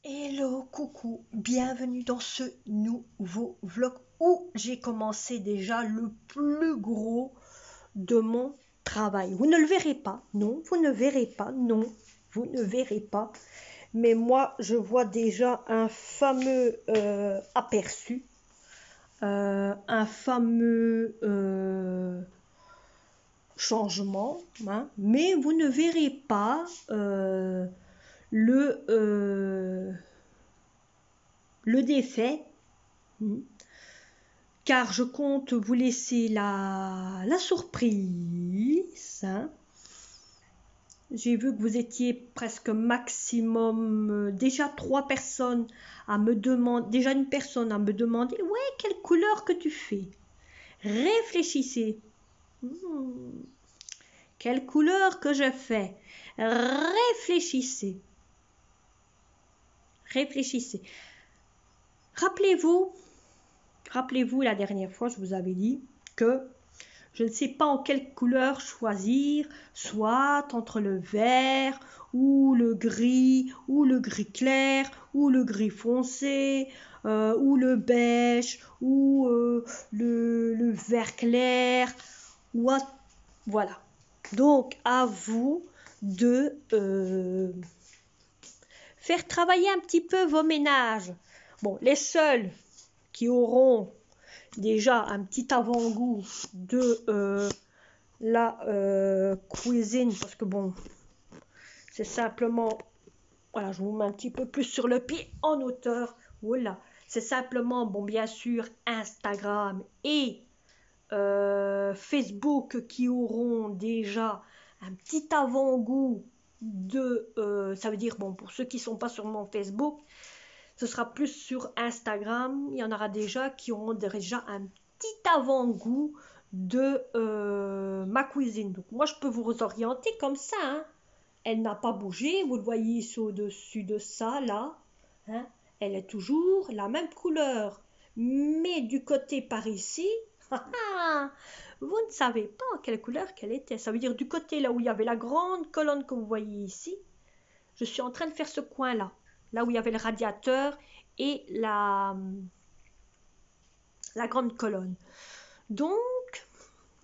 Hello, coucou, bienvenue dans ce nouveau vlog où j'ai commencé déjà le plus gros de mon travail. Vous ne le verrez pas, non, vous ne verrez pas, non, vous ne verrez pas. Mais moi, je vois déjà un fameux aperçu, un fameux changement, hein, mais vous ne verrez pas le... le défait, car je compte vous laisser la surprise. Hein. J'ai vu que vous étiez presque maximum, déjà 3 personnes à me demander, déjà une personne à me demander, ouais, quelle couleur que tu fais? Réfléchissez. Quelle couleur que je fais? Réfléchissez. Réfléchissez. Rappelez-vous la dernière fois, je vous avais dit que je ne sais pas en quelle couleur choisir, soit entre le vert ou le gris clair ou le gris foncé ou le beige ou le vert clair. Voilà. Donc à vous de faire travailler un petit peu vos ménages. Bon, les seuls qui auront déjà un petit avant-goût de la cuisine, parce que bon, c'est simplement, voilà, je vous mets un petit peu plus sur le pied en hauteur, voilà, c'est simplement, bon, bien sûr, Instagram et Facebook qui auront déjà un petit avant-goût de, ça veut dire, bon, pour ceux qui ne sont pas sur mon Facebook, ce sera plus sur Instagram. Il y en aura déjà qui auront déjà un petit avant-goût de ma cuisine. Donc moi, je peux vous orienter comme ça. Hein. Elle n'a pas bougé. Vous le voyez ici au-dessus de ça, là. Hein. Elle est toujours la même couleur. Mais du côté par ici, vous ne savez pas quelle couleur qu'elle était. Ça veut dire du côté là où il y avait la grande colonne que vous voyez ici, je suis en train de faire ce coin-là. Là où il y avait le radiateur et la grande colonne. Donc,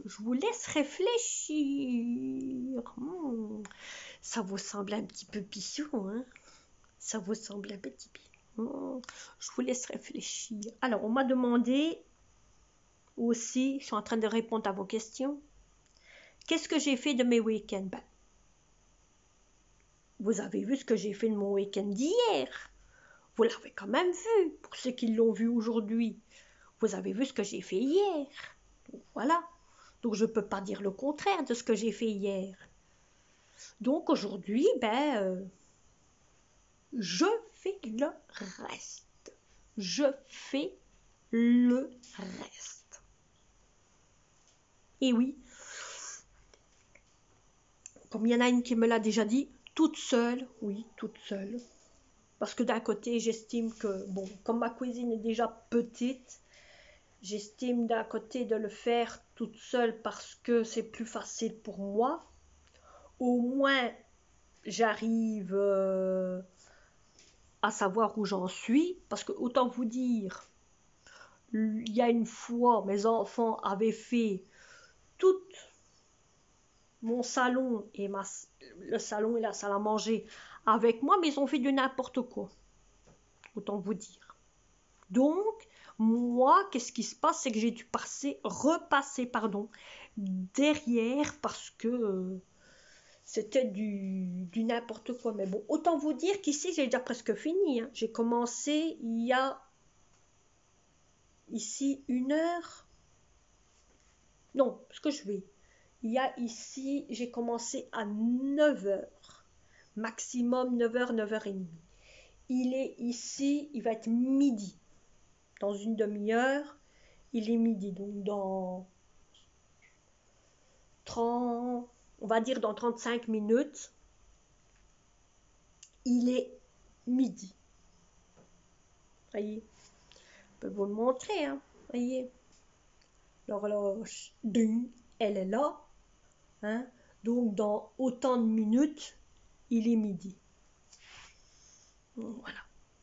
je vous laisse réfléchir. Ça vous semble un petit peu pissou, hein? Ça vous semble un petit peu. Je vous laisse réfléchir. Alors, on m'a demandé aussi, je suis en train de répondre à vos questions. Qu'est-ce que j'ai fait de mes week-ends? Ben, vous avez vu ce que j'ai fait de mon week-end d'hier. Vous l'avez quand même vu, pour ceux qui l'ont vu aujourd'hui. Vous avez vu ce que j'ai fait hier. Donc, voilà. Donc je ne peux pas dire le contraire de ce que j'ai fait hier. Donc aujourd'hui, je fais le reste. Je fais le reste. Et oui, comme il y en a une qui me l'a déjà dit, toute seule, oui, toute seule. Parce que d'un côté, j'estime que, bon, comme ma cuisine est déjà petite, j'estime d'un côté de le faire toute seule parce que c'est plus facile pour moi. Au moins, j'arrive à savoir où j'en suis. Parce que, autant vous dire, il y a une fois, mes enfants avaient fait tout mon salon et le salon et la salle à manger avec moi, mais ils ont fait du n'importe quoi. Autant vous dire. Donc, moi, qu'est-ce qui se passe? C'est que j'ai dû repasser derrière parce que c'était du n'importe quoi. Mais bon, autant vous dire qu'ici, j'ai déjà presque fini. Hein. J'ai commencé il y a ici 1 heure. Non, parce que il y a ici, j'ai commencé à 9 heures. Maximum 9 heures, 9h30. Il est ici, il va être midi. Dans une demi-heure, il est midi. Donc dans 30, on va dire dans 35 minutes, il est midi. Voyez, je peux vous le montrer, hein. Voyez, l'horloge, elle est là, hein. Donc dans autant de minutes, il est midi. Voilà.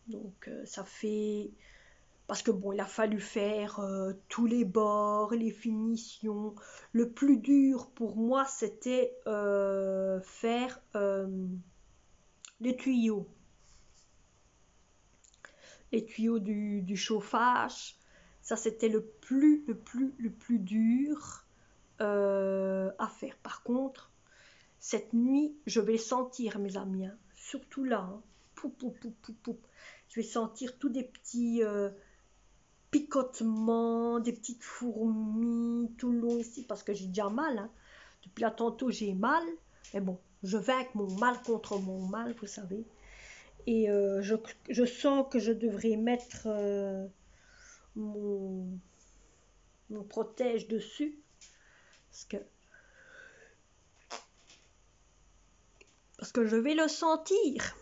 Donc ça fait... Parce que bon, il a fallu faire tous les bords, les finitions. Le plus dur pour moi, c'était faire les tuyaux. Les tuyaux du chauffage. Ça, c'était le plus dur à faire. Par contre, cette nuit, je vais sentir, mes amis, hein, surtout là, hein, pou, pou, pou, pou, pou. Je vais sentir tous des petits picotements, des petites fourmis tout le long ici, parce que j'ai déjà mal. Hein. Depuis là, tantôt, j'ai mal. Mais bon, je vais avec mon mal contre mon mal, vous savez. Et je sens que je devrais mettre mon, mon protège dessus. Parce que je vais le sentir.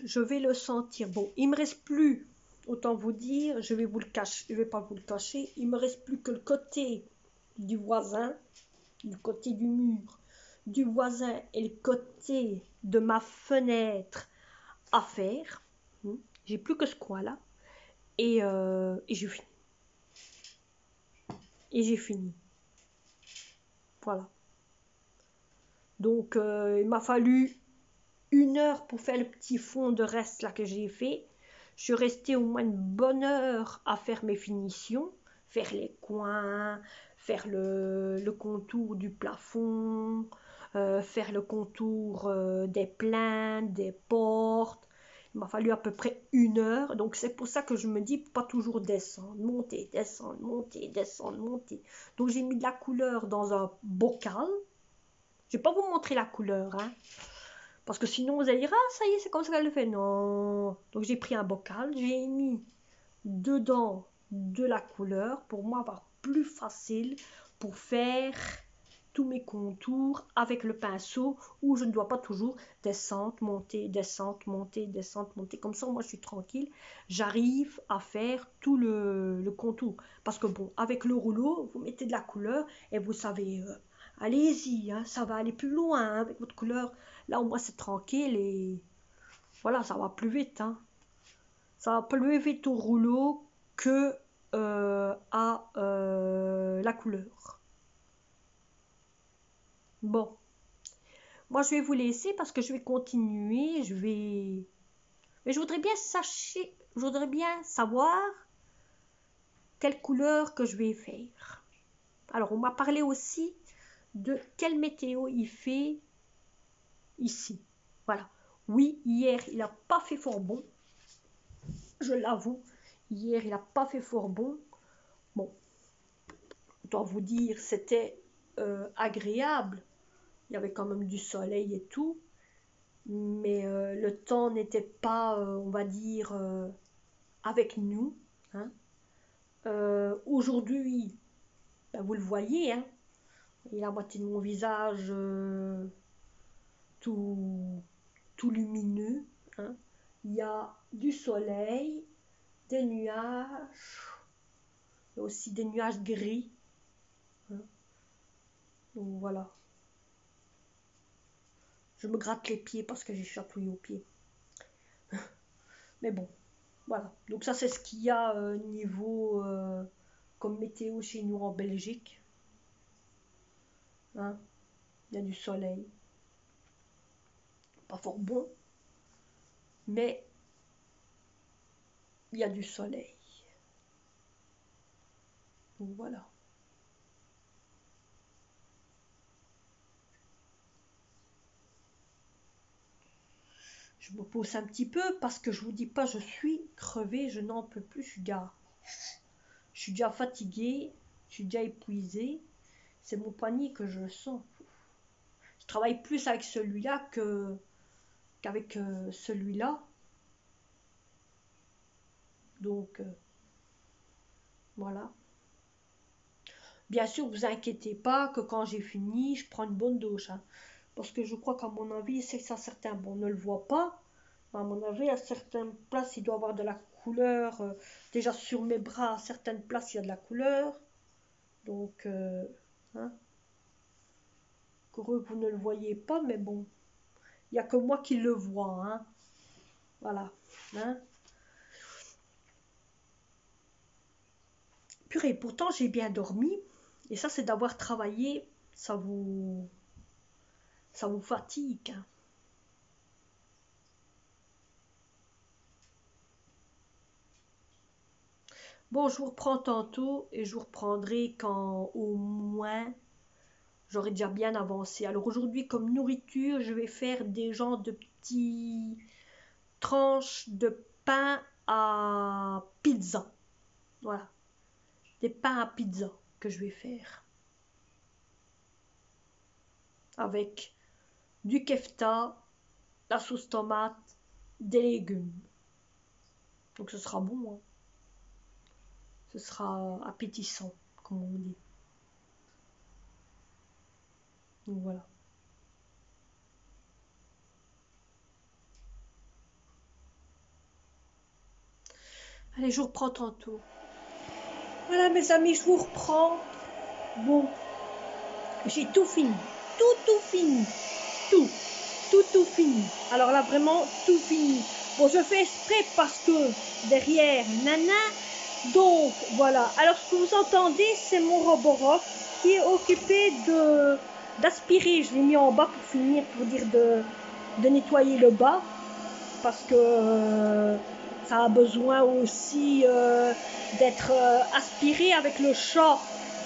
Je vais le sentir. Bon, il me reste plus, autant vous dire, je vais vous le cacher, je vais pas vous le cacher, il me reste plus que le côté du voisin, du côté du mur, du voisin et le côté de ma fenêtre à faire. J'ai plus que ce coin-là. Et j'ai fini. Et j'ai fini. Voilà. Donc, il m'a fallu 1 heure pour faire le petit fond de reste là que j'ai fait. Je suis restée au moins une bonne heure à faire mes finitions, faire les coins, faire le contour du plafond, faire le contour des plaintes, des portes. Il m'a fallu à peu près 1 heure. Donc c'est pour ça que je me dis pas toujours descendre, monter, descendre, monter, descendre, monter. Donc j'ai mis de la couleur dans un bocal. Je vais pas vous montrer la couleur, hein. Parce que sinon, vous allez dire, ah, ça y est, c'est comme ça qu'elle le fait. Non. Donc, j'ai pris un bocal, j'ai mis dedans de la couleur pour moi avoir plus facile pour faire tous mes contours avec le pinceau où je ne dois pas toujours descendre, monter, descendre, monter, descendre, monter. Comme ça, moi, je suis tranquille. J'arrive à faire tout le contour. Parce que bon, avec le rouleau, vous mettez de la couleur et vous savez... allez-y, hein, ça va aller plus loin hein, avec votre couleur. Là, au moins, c'est tranquille et voilà, ça va plus vite. Hein. Ça va plus vite au rouleau que à la couleur. Bon, moi, je vais vous laisser parce que je vais continuer. Mais je voudrais bien savoir quelle couleur que je vais faire. Alors, on m'a parlé aussi de quelle météo il fait ici. Voilà. Oui, hier, il n'a pas fait fort bon. Je l'avoue. Hier, il n'a pas fait fort bon. Bon, je dois vous dire, c'était agréable. Il y avait quand même du soleil et tout. Mais le temps n'était pas, on va dire, avec nous. Hein. Aujourd'hui, ben, vous le voyez, hein, il a la moitié de mon visage tout, tout lumineux. Hein. Il y a du soleil, des nuages, il y a aussi des nuages gris. Hein. Donc voilà. Je me gratte les pieds parce que j'ai chatouillé aux pieds. Mais bon, voilà. Donc ça c'est ce qu'il y a niveau comme météo chez nous en Belgique. Hein. Il y a du soleil. Pas fort bon, mais il y a du soleil. Donc voilà. Je me pose un petit peu parce que je vous dis pas, je suis crevée, je n'en peux plus, je suis déjà fatiguée, je suis déjà épuisée. C'est mon poignet que je sens. Je travaille plus avec celui-là qu'avec celui-là. Donc voilà. Bien sûr, vous inquiétez pas que quand j'ai fini, je prends une bonne douche. Hein. Parce que je crois qu'à mon avis, c'est que ça certains, bon, on ne le voit pas. À mon avis, à certaines places, il doit y avoir de la couleur. Déjà sur mes bras, à certaines places, il y a de la couleur. Donc, hein, vous ne le voyez pas, mais bon, il n'y a que moi qui le vois. Hein. Voilà. Hein. Purée, pourtant j'ai bien dormi. Et ça, c'est d'avoir travaillé. Ça vous fatigue, hein. Bon, je vous reprends tantôt et je vous reprendrai quand au moins j'aurai déjà bien avancé. Alors aujourd'hui, comme nourriture, je vais faire des genres de petits tranches de pain à pizza. Voilà, des pains à pizza que je vais faire avec du kefta, la sauce tomate, des légumes. Donc ce sera bon, hein. Ce sera appétissant, comme on dit. Donc voilà. Allez, je vous reprends tantôt. Voilà mes amis, je vous reprends. Bon, j'ai tout fini. Tout fini. Tout fini. Alors là, vraiment, tout fini. Bon, je fais exprès parce que derrière, nana. Donc, voilà. Alors, ce que vous entendez, c'est mon Roborock qui est occupé d'aspirer. Je l'ai mis en bas pour finir, pour dire de nettoyer le bas. Parce que ça a besoin aussi d'être aspiré avec le chat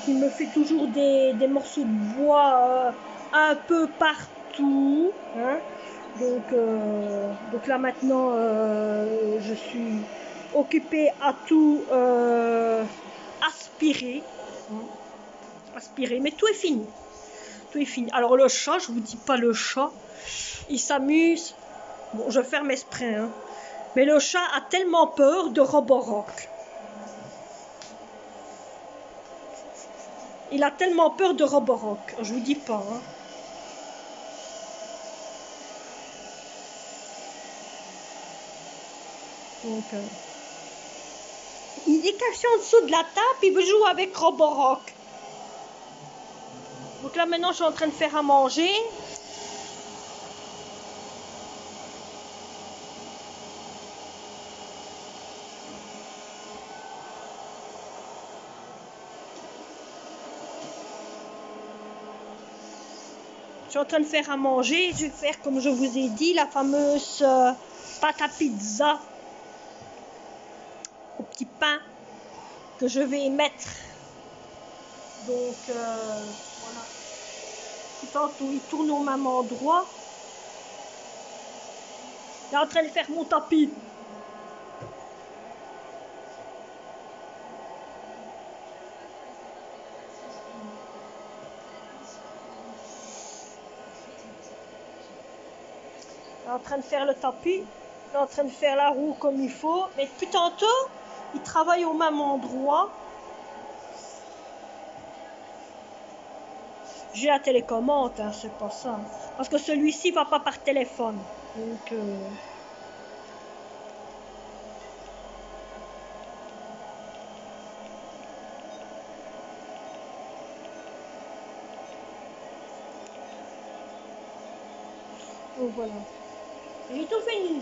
qui me fait toujours des morceaux de bois un peu partout, hein. Donc là maintenant je suis occupée à tout aspirer, hein. Aspirer, mais tout est fini. Tout est fini. Alors le chat, je vous dis pas, le chat, il s'amuse. Bon, je ferme exprès, hein. Mais le chat a tellement peur de Roborock. Il a tellement peur de Roborock. Je vous dis pas, hein. Donc, il est caché en dessous de la table, il veut jouer avec Roborock. Donc là maintenant je suis en train de faire à manger. Je suis en train de faire à manger. Je vais faire, comme je vous ai dit, la fameuse pâte à pizza au petit pain que je vais mettre. Donc voilà. Tantôt il tourne au même endroit. Il est en train de faire mon tapis. Il est en train de faire le tapis. Il est en train de faire la roue comme il faut. Mais depuis tantôt, il travaille au même endroit. J'ai la télécommande, hein, c'est pas ça. Parce que celui-ci va pas par téléphone. Donc voilà. J'ai tout fini.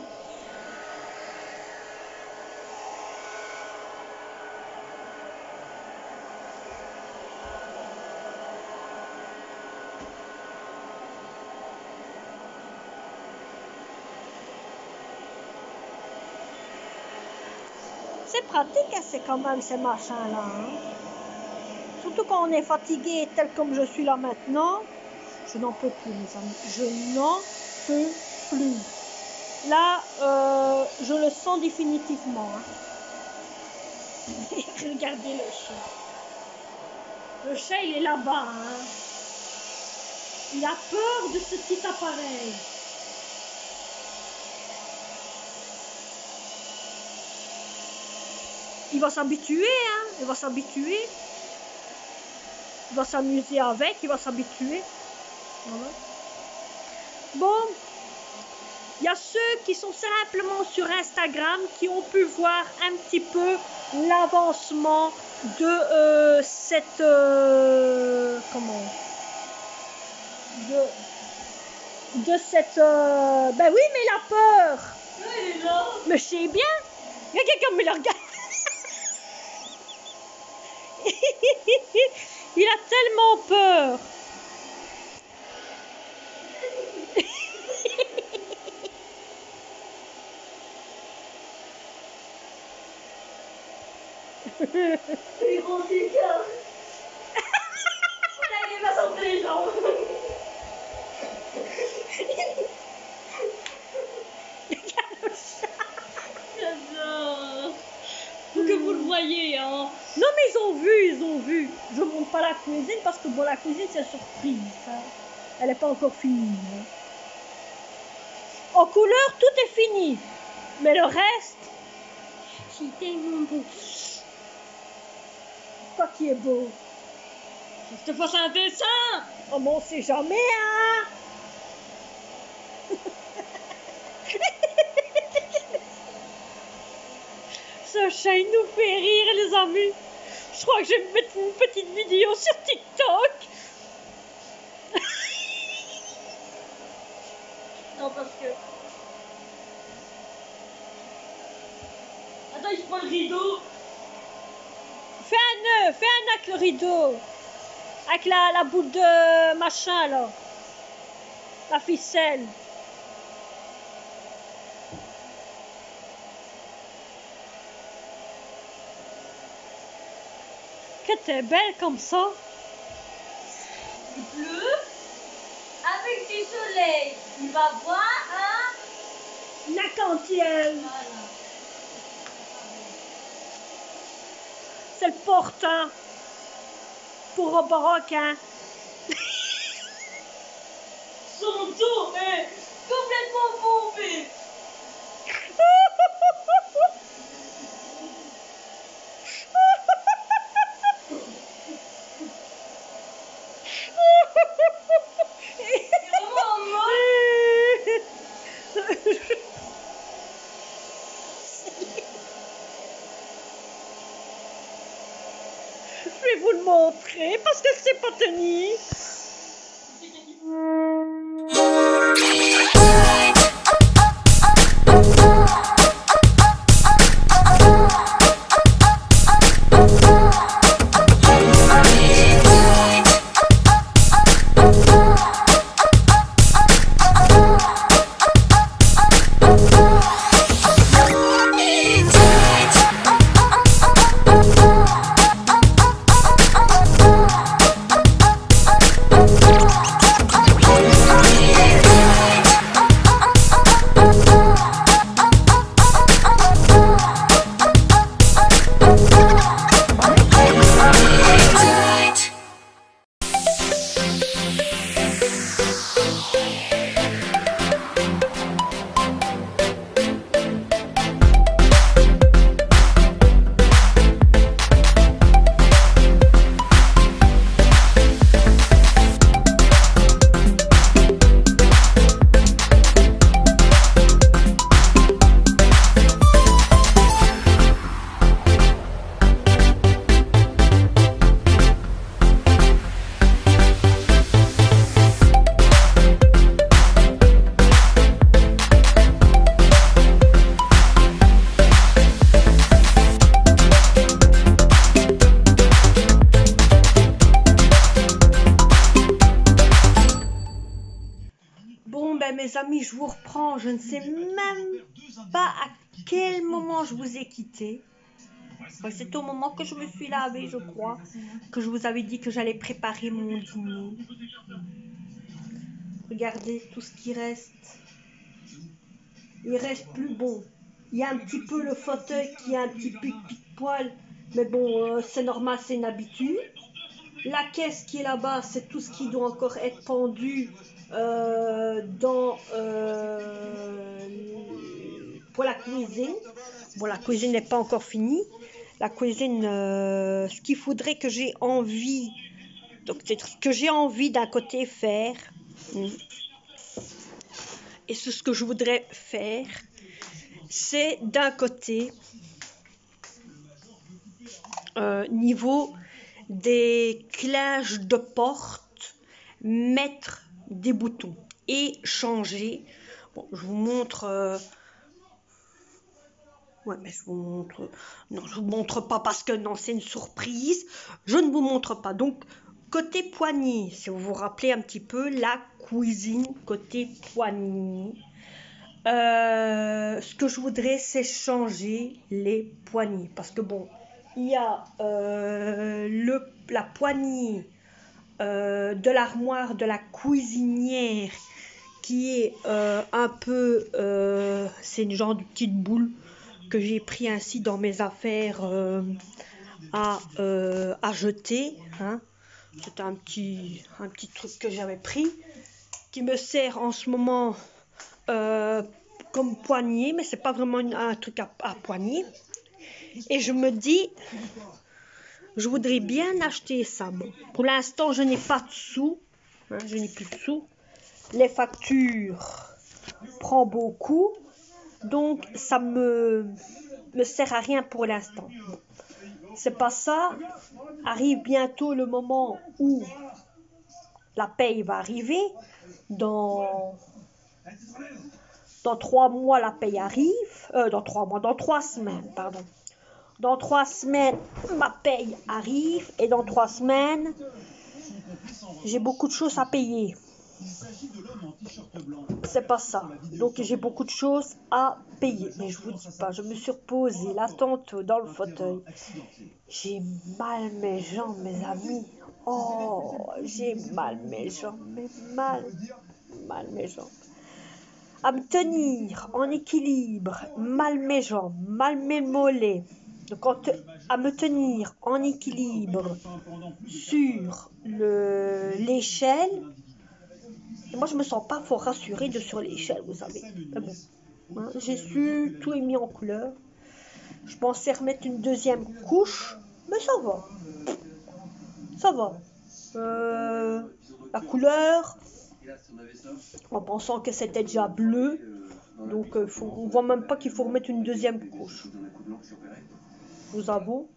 C'est pratique, hein, c'est quand même ces machins-là, hein. Surtout quand on est fatigué, tel comme je suis là maintenant. Je n'en peux plus, les amis. Je n'en peux plus. Là, je le sens définitivement, hein. Regardez le chat. Le chat, il est là-bas, hein. Il a peur de ce petit appareil. Il va s'habituer, hein. Il va s'habituer. Il va s'amuser avec, il va s'habituer. Voilà. Bon, il y a ceux qui sont simplement sur Instagram qui ont pu voir un petit peu l'avancement de cette comment de cette ben oui, mais il a peur. Oui, mais je sais bien. Il y a quelqu'un qui me le regarde. Il a tellement peur. Les grands écarts. Il va sortir les jambes. J'adore. Faut que vous le voyez, hein. Non mais ils ont vu. Je montre pas la cuisine parce que bon, la cuisine c'est surprise. Hein. Elle n'est pas encore finie. Hein. En couleur, tout est fini. Mais le reste, C'est tellement beau. quoi qui est beau. Je te fasse un dessin. Oh bon, on sait jamais, hein. Ce chat, il nous fait rire, les amis. Je crois que je vais me mettre une petite vidéo sur TikTok. Non, parce que. Attends, il prend le rideau. Fais un nœud avec le rideau. Avec la boule de machin, là. La ficelle. Que t'es belle comme ça. Il pleut. Avec du soleil. Il va voir, hein. La cantienne. Voilà. C'est le portant. Pour un baroque, hein. Son dos est complètement bombé. Je vais vous le montrer parce que c'est pas tenir. Bon, ben mes amis, je vous reprends. Je ne sais même pas à quel moment je vous ai quitté. C'est au moment que je me suis lavée, je crois, que je vous avais dit que j'allais préparer mon dîner. Regardez tout ce qui reste. Il reste plus bon. Il y a un petit peu le fauteuil qui a un petit peu de pique-poil. Mais bon, c'est normal, c'est une habitude. La caisse qui est là-bas, c'est tout ce qui doit encore être pendu pour la cuisine. Bon, la cuisine n'est pas encore finie. La cuisine, ce qu'il faudrait que j'ai envie, donc c'est ce que j'ai envie d'un côté faire. Et ce que je voudrais faire, c'est d'un côté, niveau des clages de porte, mettre des boutons et changer. Bon, je vous montre. Ouais, mais je vous montre. Non, je vous montre pas parce que non, c'est une surprise. Je ne vous montre pas. Donc, côté poignée, si vous vous rappelez un petit peu la cuisine côté poignée, ce que je voudrais, c'est changer les poignées. Parce que bon, il y a la poignée de l'armoire de la cuisinière qui est un peu, c'est une genre de petite boule que j'ai pris ainsi dans mes affaires à jeter. Hein. C'est un petit truc que j'avais pris qui me sert en ce moment comme poignée, mais c'est pas vraiment un truc à poignée. Et je me dis, je voudrais bien acheter ça. Bon, pour l'instant, je n'ai pas de sous. Hein, je n'ai plus de sous. Les factures prennent beaucoup. Donc, ça me sert à rien pour l'instant. C'est pas ça. Arrive bientôt le moment où la paye va arriver. Dans 3 mois, la paye arrive. Dans 3 semaines, pardon. Dans 3 semaines, ma paye arrive. Et dans 3 semaines, j'ai beaucoup de choses à payer. C'est pas ça. Donc j'ai beaucoup de choses à payer. Mais je vous dis pas, je me suis reposée la tante dans le fauteuil. J'ai mal mes jambes, mes amis. Oh, j'ai mal mes jambes, mais mal mes jambes. À me tenir en équilibre, mal mes jambes, mal mes mollets. Donc à me tenir en équilibre sur l'échelle. Et moi, je me sens pas fort rassurée sur l'échelle, vous savez. Mais bon, hein, j'ai su, tout est mis en couleur. Je pensais remettre une deuxième couche, mais ça va. Ça va. La couleur, en pensant que c'était déjà bleu, donc on voit même pas qu'il faut remettre une deuxième couche. Je vous avoue.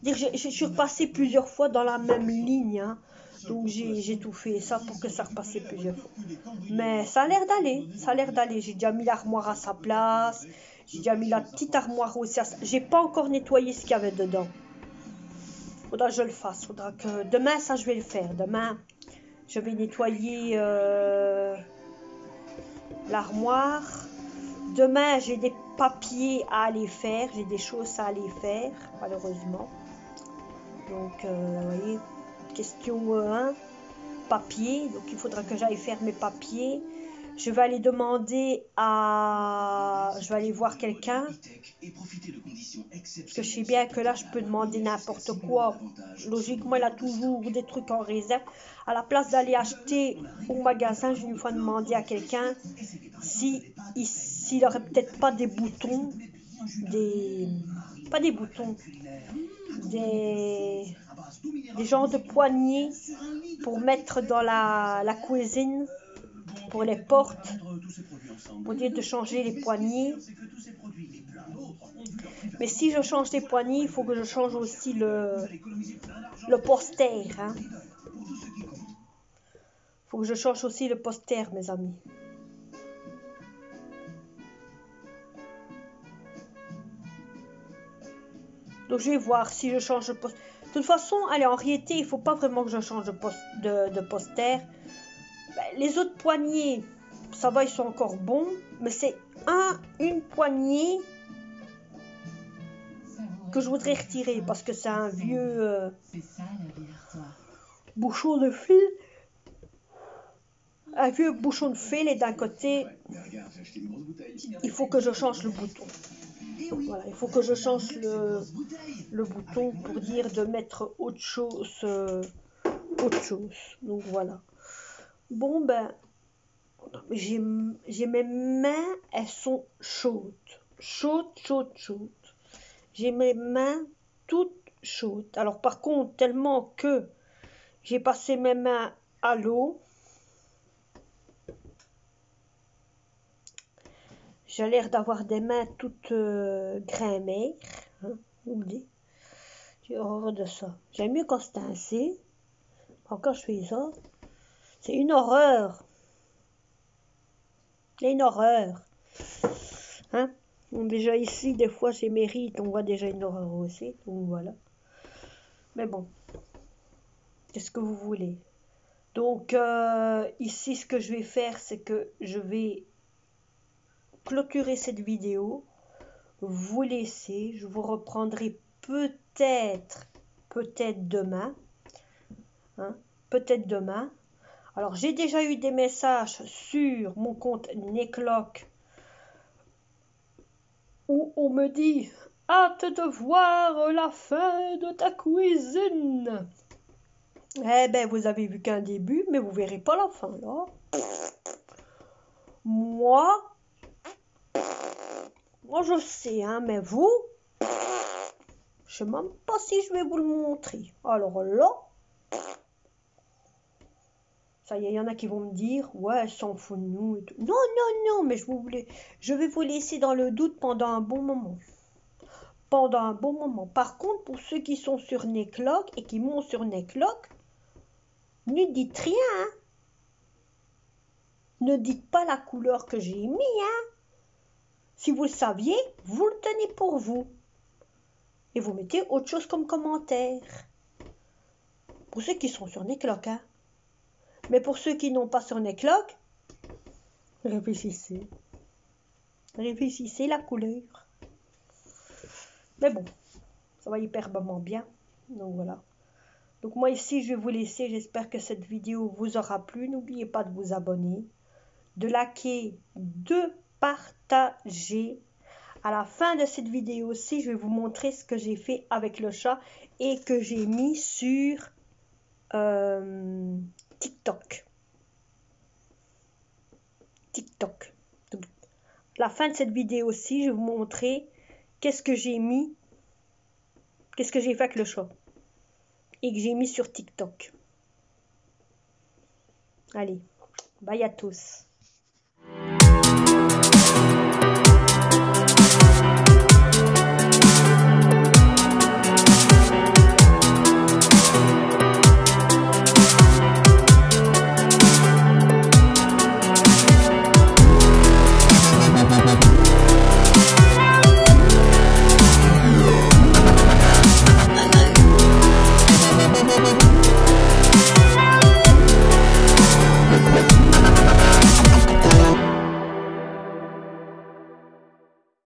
Je suis repassée plusieurs fois dans la même ligne, hein. Donc j'ai tout fait ça pour que ça repasse plusieurs fois. Mais ça a l'air d'aller, J'ai déjà mis l'armoire à sa place. J'ai déjà mis la petite armoire aussi. J'ai pas encore nettoyé ce qu'il y avait dedans. Faudra que je le fasse. Faudra que demain, ça je vais le faire. Demain, je vais nettoyer l'armoire. Demain, j'ai des papiers à aller faire. J'ai des choses à aller faire, malheureusement. Donc, vous voyez, question 1, papier. Donc, il faudra que j'aille faire mes papiers. Je vais aller je vais aller voir quelqu'un. Parce que je sais bien que là, je peux demander n'importe quoi. Logiquement, il a toujours des trucs en réserve. À la place d'aller acheter au magasin, je vais une fois demander à quelqu'un s'il aurait peut-être pas des boutons, pas des boutons, des genres de poignées pour mettre dans la cuisine, pour les portes, pour dire de changer les poignées. Mais si je change les poignées, il faut que je change aussi le poster. Hein. Il faut que je change aussi le poster, mes amis. Donc je vais voir si je change de poster. De toute façon, allez, en réalité, il ne faut pas vraiment que je change de poster. Les autres poignées, ça va, ils sont encore bons. Mais c'est une poignée que je voudrais retirer parce que c'est un vieux bouchon de fil. Un vieux bouchon de fil et d'un côté, il faut que je change le bouton. Donc, voilà, il faut que je change le bouton pour dire de mettre autre chose. Donc voilà. Bon ben, j'ai mes mains, elles sont chaudes. Chaudes. J'ai mes mains toutes chaudes. Alors par contre, tellement que j'ai passé mes mains à l'eau, j'ai l'air d'avoir des mains toutes grimées. Hein, oublie. J'ai horreur de ça. J'aime mieux quand c'est ainsi. Encore je fais ça. C'est une horreur. C'est une horreur. Hein? Donc déjà ici, des fois, c'est mérite. On voit déjà une horreur aussi. Donc voilà. Mais bon. Qu'est-ce que vous voulez? Donc, ici, ce que je vais faire, c'est que je vais clôturer cette vidéo, vous laisser. Je vous reprendrai peut-être demain. Hein, peut-être demain. Alors, j'ai déjà eu des messages sur mon compte Necloc où on me dit « Hâte de voir la fin de ta cuisine !» Eh ben, vous avez vu qu'un début, mais vous verrez pas la fin, là. Moi, je sais, hein, mais vous, je sais même pas si je vais vous le montrer. Alors là, ça y est, il y en a qui vont me dire, ouais, elle s'en fout de nous et tout. Non, non, non, mais je vais vous laisser dans le doute pendant un bon moment. Pendant un bon moment. Par contre, pour ceux qui sont sur Necloc et qui montent sur Necloc, ne dites rien, hein. Ne dites pas la couleur que j'ai mis, hein. Si vous le saviez, vous le tenez pour vous. Et vous mettez autre chose comme commentaire. Pour ceux qui sont sur Necloc, hein. Mais pour ceux qui n'ont pas sur Necloc, réfléchissez. Réfléchissez la couleur. Mais bon, ça va hyperbement bien. Donc voilà. Donc moi ici, je vais vous laisser. J'espère que cette vidéo vous aura plu. N'oubliez pas de vous abonner, de liker, de partager. À la fin de cette vidéo aussi, je vais vous montrer ce que j'ai fait avec le chat et que j'ai mis sur TikTok. Donc, à la fin de cette vidéo aussi, je vais vous montrer qu'est-ce que j'ai mis, qu'est-ce que j'ai fait avec le chat et que j'ai mis sur TikTok. Allez, bye à tous.